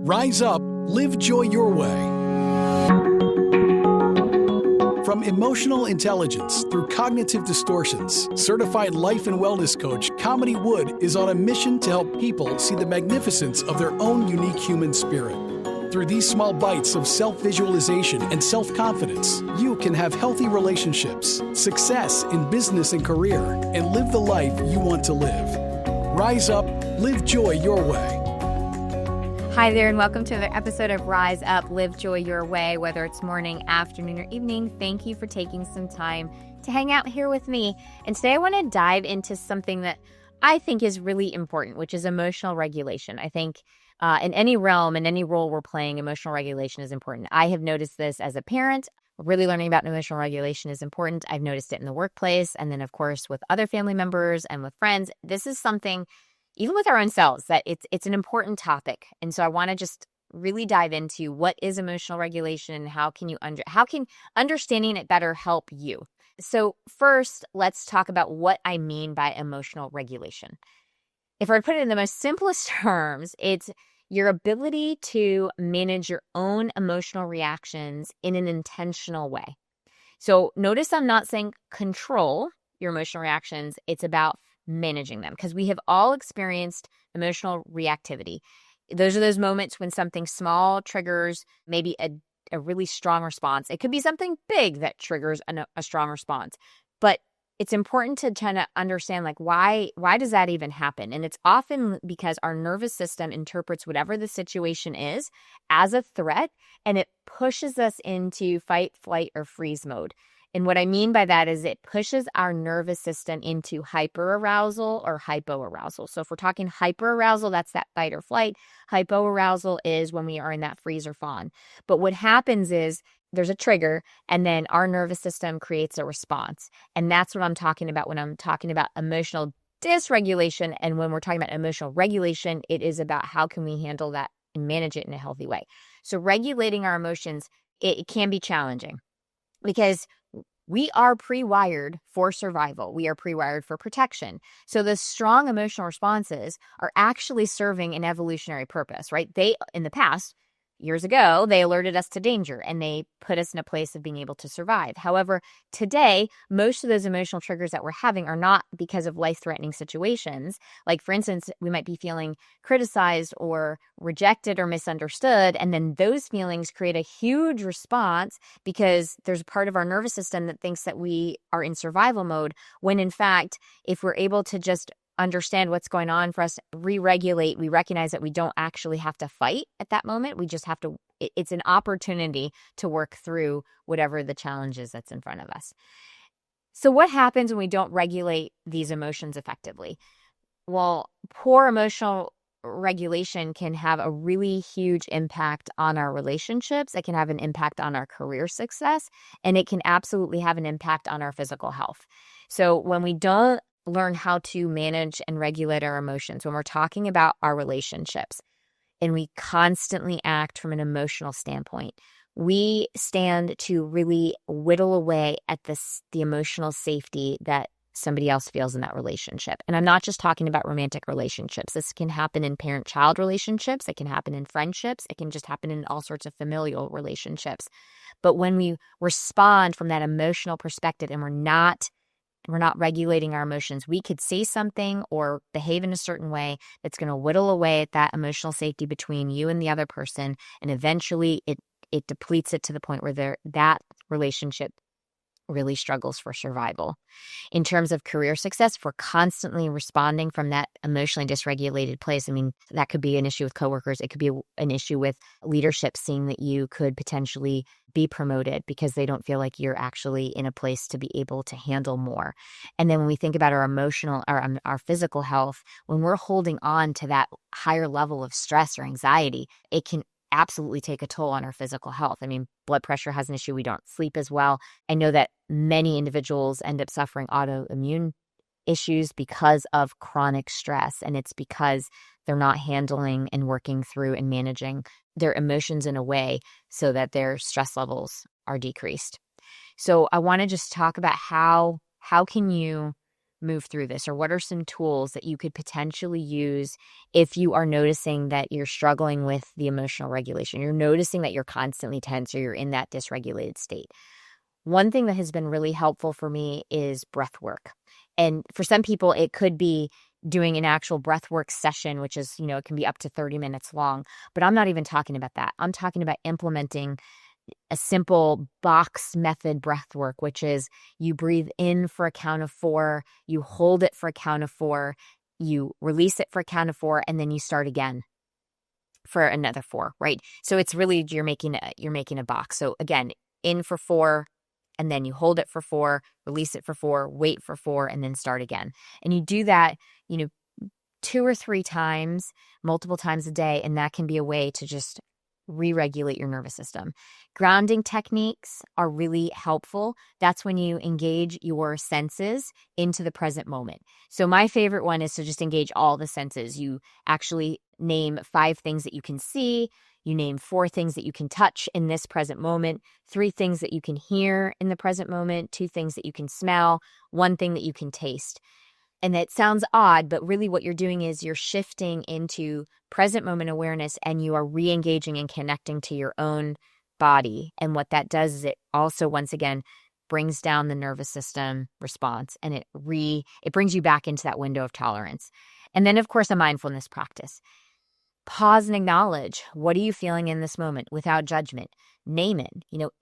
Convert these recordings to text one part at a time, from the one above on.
Rise up, live joy your way. From emotional intelligence through cognitive distortions, certified life and wellness coach Kamini Wood is on a mission to help people see the magnificence of their own unique human spirit. Through these small bites of self-visualization and self-confidence, you can have healthy relationships, success in business and career, and live the life you want to live. Rise up, live joy your way. Hi there, and welcome to another episode of Rise Up, Live Joy Your Way. Whether it's morning, afternoon, or evening, thank you for taking some time to hang out here with me. And today I want to dive into something that I think is really important, which is emotional regulation. I think in any realm, in any role we're playing, emotional regulation is important. I have noticed this as a parent. Really learning about emotional regulation is important. I've noticed it in the workplace, and then, of course, with other family members and with friends. This is something, even with our own selves, that it's an important topic. And so I want to just really dive into what is emotional regulation and how can understanding it better help you. So first, let's talk about what I mean by emotional regulation. If I put it in the most simplest terms, it's your ability to manage your own emotional reactions in an intentional way. So notice I'm not saying control your emotional reactions. It's about managing them, because we have all experienced emotional reactivity. Those are those moments when something small triggers maybe a really strong response. It could be something big that triggers a strong response, but it's important to kind of understand, like, why does that even happen? And it's often because our nervous system interprets whatever the situation is as a threat, and it pushes us into fight, flight, or freeze mode. And what I mean by that is it pushes our nervous system into hyperarousal or hypoarousal. So if we're talking hyperarousal, that's that fight or flight. Hypoarousal is when we are in that freeze or fawn. But what happens is there's a trigger, and then our nervous system creates a response. And that's what I'm talking about when I'm talking about emotional dysregulation. And when we're talking about emotional regulation, it is about how can we handle that and manage it in a healthy way. So regulating our emotions, it can be challenging because we are pre-wired for survival. We are pre-wired for protection. So the strong emotional responses are actually serving an evolutionary purpose, right? They, in the past, years ago, they alerted us to danger and they put us in a place of being able to survive. However, today, most of those emotional triggers that we're having are not because of life-threatening situations. Like, for instance, we might be feeling criticized or rejected or misunderstood, and then those feelings create a huge response because there's a part of our nervous system that thinks that we are in survival mode, when in fact, if we're able to just understand what's going on for us, re-regulate, we recognize that we don't actually have to fight at that moment. We just have to, it's an opportunity to work through whatever the challenge is that's in front of us. So what happens when we don't regulate these emotions effectively? Well, poor emotional regulation can have a really huge impact on our relationships. It can have an impact on our career success, and it can absolutely have an impact on our physical health. So when we don't learn how to manage and regulate our emotions, when we're talking about our relationships, and we constantly act from an emotional standpoint, we stand to really whittle away at the emotional safety that somebody else feels in that relationship. And I'm not just talking about romantic relationships. This can happen in parent-child relationships. It can happen in friendships. It can just happen in all sorts of familial relationships. But when we respond from that emotional perspective and we're not regulating our emotions, we could say something or behave in a certain way that's going to whittle away at that emotional safety between you and the other person. And eventually it depletes it to the point where that relationship really struggles for survival. In terms of career success, if we're constantly responding from that emotionally dysregulated place, I mean, that could be an issue with coworkers. It could be an issue with leadership, seeing that you could potentially be promoted because they don't feel like you're actually in a place to be able to handle more. And then when we think about our emotional or our physical health, when we're holding on to that higher level of stress or anxiety, it can absolutely take a toll on our physical health. I mean, blood pressure has an issue. We don't sleep as well. I know that many individuals end up suffering autoimmune issues because of chronic stress, and it's because they're not handling and working through and managing their emotions in a way so that their stress levels are decreased. So I want to just talk about how can you move through this? Or what are some tools that you could potentially use if you are noticing that you're struggling with the emotional regulation? You're noticing that you're constantly tense or you're in that dysregulated state. One thing that has been really helpful for me is breath work. And for some people, it could be doing an actual breathwork session, which is, it can be up to 30 minutes long. But I'm not even talking about that. I'm talking about implementing a simple box method breathwork, which is you breathe in for a count of 4, you hold it for a count of 4, you release it for a count of 4, and then you start again for another 4, right? So it's really, you're making a box. So again, in for 4, and then you hold it for 4, release it for 4, wait for 4, and then start again. And you do that, 2 or 3 times, multiple times a day, and that can be a way to just re-regulate your nervous system. Grounding techniques are really helpful. That's when you engage your senses into the present moment. So my favorite one is to just engage all the senses. You actually name 5 things that you can see. You name 4 things that you can touch in this present moment, 3 things that you can hear in the present moment, 2 things that you can smell, 1 thing that you can taste. And that sounds odd, but really what you're doing is you're shifting into present moment awareness and you are re-engaging and connecting to your own body. And what that does is it also, once again, brings down the nervous system response and it brings you back into that window of tolerance. And then, of course, a mindfulness practice. Pause and acknowledge, what are you feeling in this moment without judgment? Name it.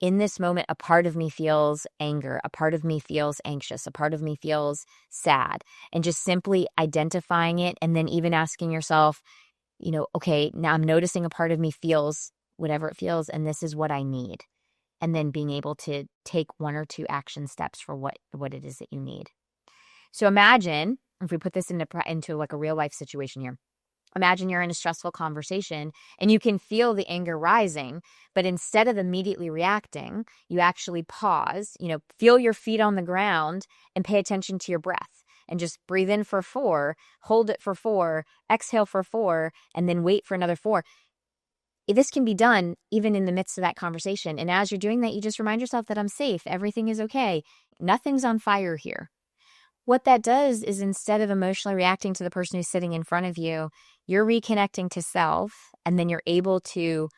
In this moment, a part of me feels anger, a part of me feels anxious, a part of me feels sad. And just simply identifying it and then even asking yourself, okay, now I'm noticing a part of me feels whatever it feels, and this is what I need. And then being able to take 1 or 2 action steps for what it is that you need. So imagine, if we put this into like a real life situation here, imagine you're in a stressful conversation and you can feel the anger rising, but instead of immediately reacting, you actually pause, feel your feet on the ground and pay attention to your breath and just breathe in for 4, hold it for 4, exhale for 4, and then wait for another 4. This can be done even in the midst of that conversation. And as you're doing that, you just remind yourself that I'm safe. Everything is okay. Nothing's on fire here. What that does is instead of emotionally reacting to the person who's sitting in front of you, you're reconnecting to self, and then you're able to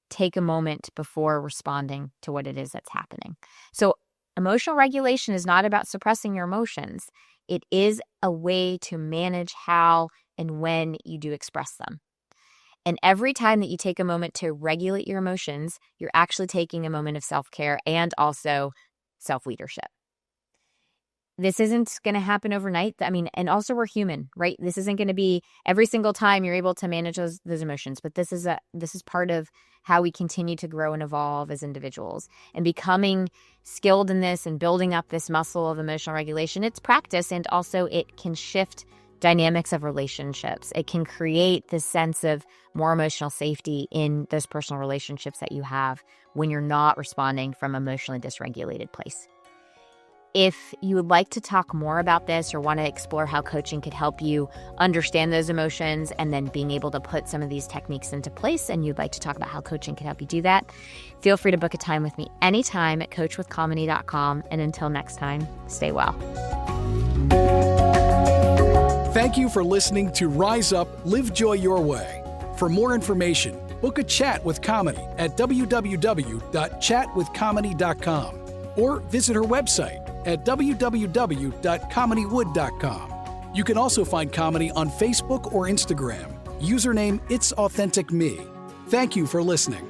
take a moment before responding to what it is that's happening. So emotional regulation is not about suppressing your emotions. It is a way to manage how and when you do express them. And every time that you take a moment to regulate your emotions, you're actually taking a moment of self-care and also self-leadership. This isn't going to happen overnight. And also we're human, right? This isn't going to be every single time you're able to manage those emotions, but this is part of how we continue to grow and evolve as individuals. And becoming skilled in this and building up this muscle of emotional regulation, it's practice, and also it can shift dynamics of relationships. It can create this sense of more emotional safety in those personal relationships that you have when you're not responding from an emotionally dysregulated place. If you would like to talk more about this or want to explore how coaching could help you understand those emotions and then being able to put some of these techniques into place, and you'd like to talk about how coaching can help you do that, feel free to book a time with me anytime at coachwithkamini.com. And until next time, stay well. Thank you for listening to Rise Up, Live Joy Your Way. For more information, book a chat with Kamini at www.chatwithkamini.com or visit her website at www.kaminiwood.com. You can also find Kamini on Facebook or Instagram. Username It's Authentic Me. Thank you for listening.